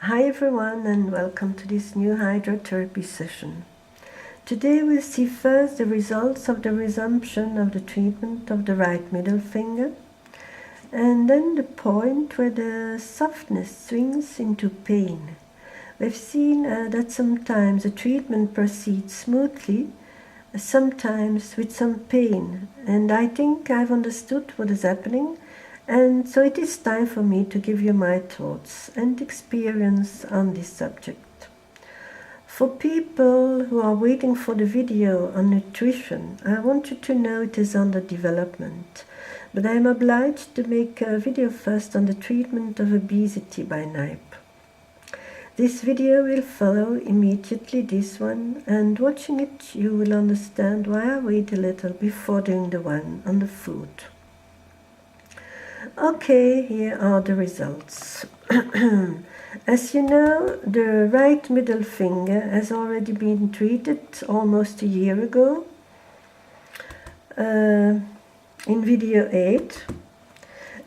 Hi everyone and welcome to this new hydrotherapy session. Today we'll see first the results of the resumption of the treatment of the right middle finger, and then the point where the softness swings into pain. We've seen that sometimes the treatment proceeds smoothly, sometimes with some pain, and I think I've understood what is happening. And so it is time for me to give you my thoughts and experience on this subject. For people who are waiting for the video on nutrition, I want you to know it is under development. But I am obliged to make a video first on the treatment of obesity by Kneipp. This video will follow immediately this one, and watching it you will understand why I wait a little before doing the one on the food. Okay, here are the results. As you know, the right middle finger has already been treated almost a year ago in video 8.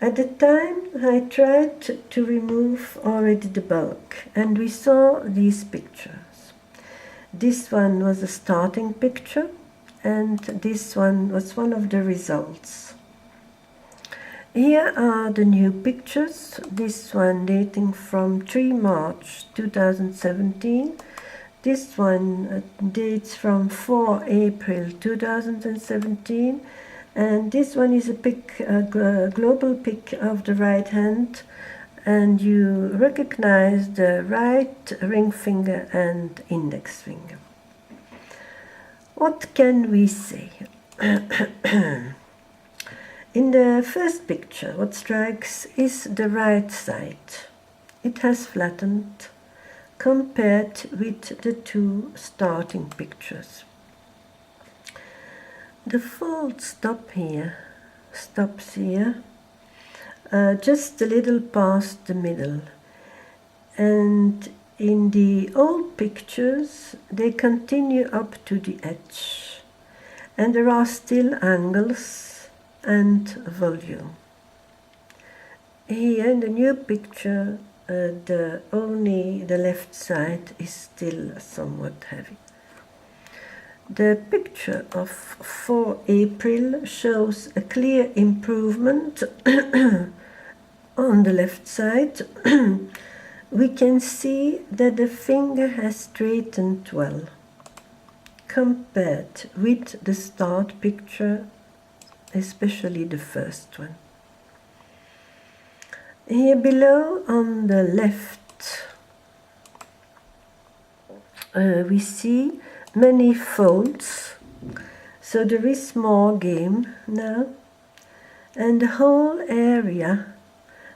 At the time I tried to remove already the bulk, and we saw these pictures. This one was a starting picture, and this one was one of the results. Here are the new pictures, this one dating from 3 March 2017, this one dates from 4 April 2017, and this one is a global pic of the right hand, and you recognize the right ring finger and index finger. What can we say? In the first picture, what strikes is the right side. It has flattened compared with the two starting pictures. The fold stops here, just a little past the middle. And in the old pictures, they continue up to the edge. And there are still angles and volume. Here in the new picture, only the left side is still somewhat heavy. The picture of 4 April shows a clear improvement on the left side. We can see that the finger has straightened well compared with the start picture, especially the first one. Here below on the left, we see many folds, so there is more game now, and the whole area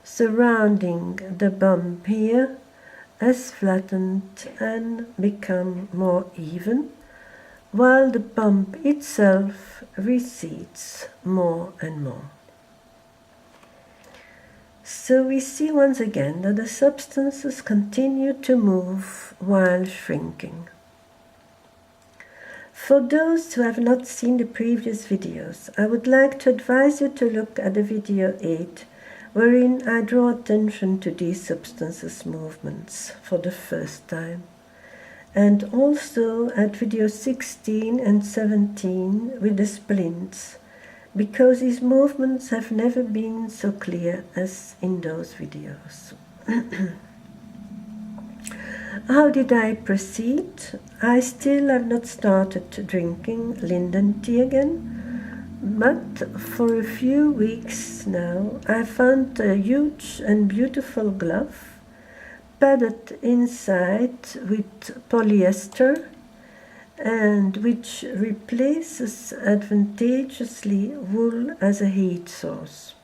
surrounding the bump here has flattened and become more even, while the bump itself recedes more and more. So we see once again that the substances continue to move while shrinking. For those who have not seen the previous videos, I would like to advise you to look at the video 8, wherein I draw attention to these substances' movements for the first time, and also at video 16 and 17 with the splints, because these movements have never been so clear as in those videos. How did I proceed? I still have not started drinking linden tea again, but for a few weeks now I found a huge and beautiful glove padded inside with polyester, and which replaces advantageously wool as a heat source.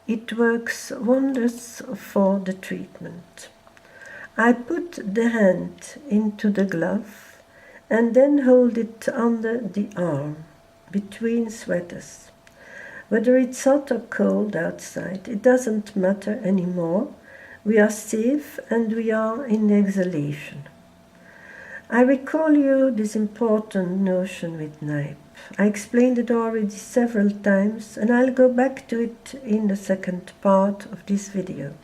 It works wonders for the treatment. I put the hand into the glove and then hold it under the arm, between sweaters. Whether it's hot or cold outside, it doesn't matter anymore. We are safe and we are in exhalation. I recall you this important notion with Kneipp. I explained it already several times, and I'll go back to it in the second part of this video.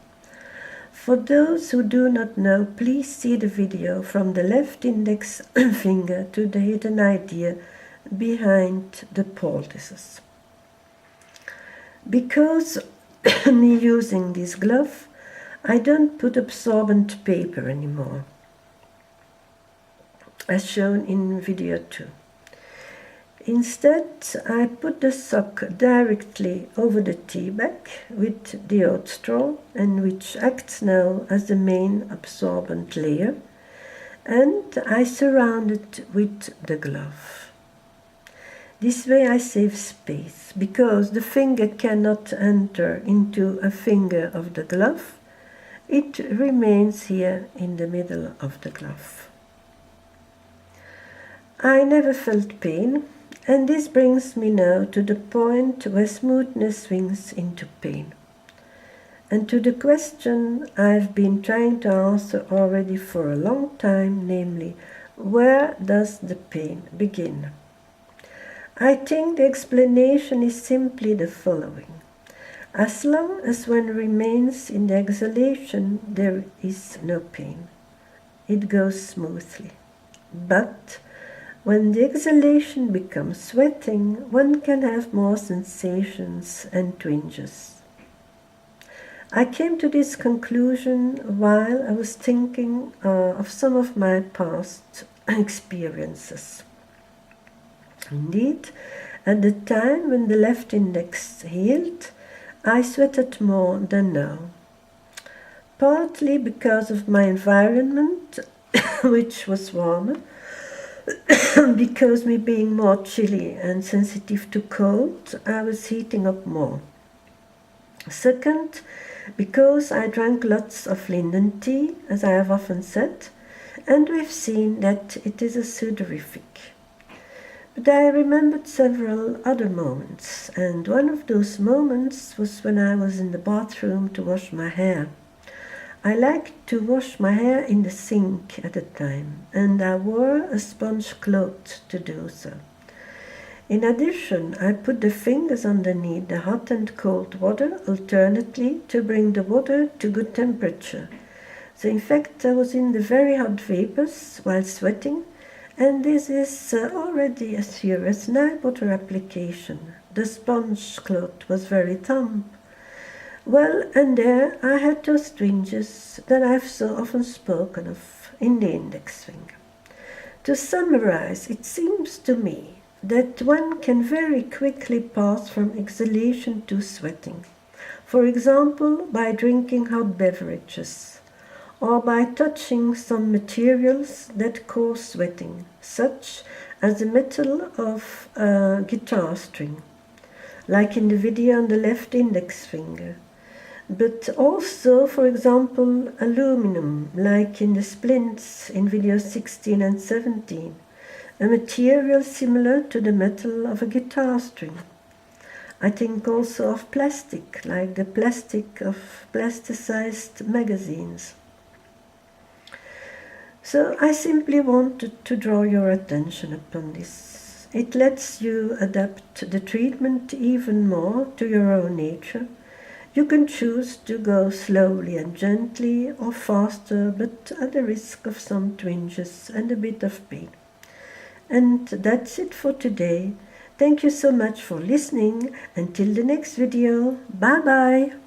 For those who do not know, please see the video from the left index finger to the hidden idea behind the poultices. Because me using this glove, I don't put absorbent paper anymore, as shown in video 2. Instead, I put the sock directly over the tea bag with the oat straw, and which acts now as the main absorbent layer, and I surround it with the glove. This way I save space, because the finger cannot enter into a finger of the glove. It remains here in the middle of the glove. I never felt pain. And this brings me now to the point where smoothness swings into pain, and to the question I've been trying to answer already for a long time, namely, where does the pain begin? I think the explanation is simply the following. As long as one remains in the exhalation, there is no pain. It goes smoothly. But when the exhalation becomes sweating, one can have more sensations and twinges. I came to this conclusion while I was thinking of some of my past experiences. Indeed, at the time when the left index healed, I sweated more than now. Partly because of my environment, which was warmer, because me being more chilly and sensitive to cold, I was heating up more. Second, because I drank lots of linden tea, as I have often said, and we've seen that it is a sudorific. But I remembered several other moments, and one of those moments was when I was in the bathroom to wash my hair. I liked to wash my hair in the sink at the time, and I wore a sponge cloth to do so. In addition, I put the fingers underneath the hot and cold water alternately to bring the water to good temperature. So in fact, I was in the very hot vapors while sweating, and this is already a serious Kneipp water application. The sponge cloth was very damp. Well, and there I had those twinges that I've so often spoken of in the index finger. To summarize, it seems to me that one can very quickly pass from exhalation to sweating. For example, by drinking hot beverages, or by touching some materials that cause sweating, such as the metal of a guitar string, like in the video on the left index finger. But also, for example, aluminum, like in the splints in video 16 and 17, a material similar to the metal of a guitar string. I think also of plastic, like the plastic of plasticized magazines. So I simply wanted to draw your attention upon this. It lets you adapt the treatment even more to your own nature. You can choose to go slowly and gently or faster, but at the risk of some twinges and a bit of pain. And that's it for today. Thank you so much for listening. Until the next video. Bye bye.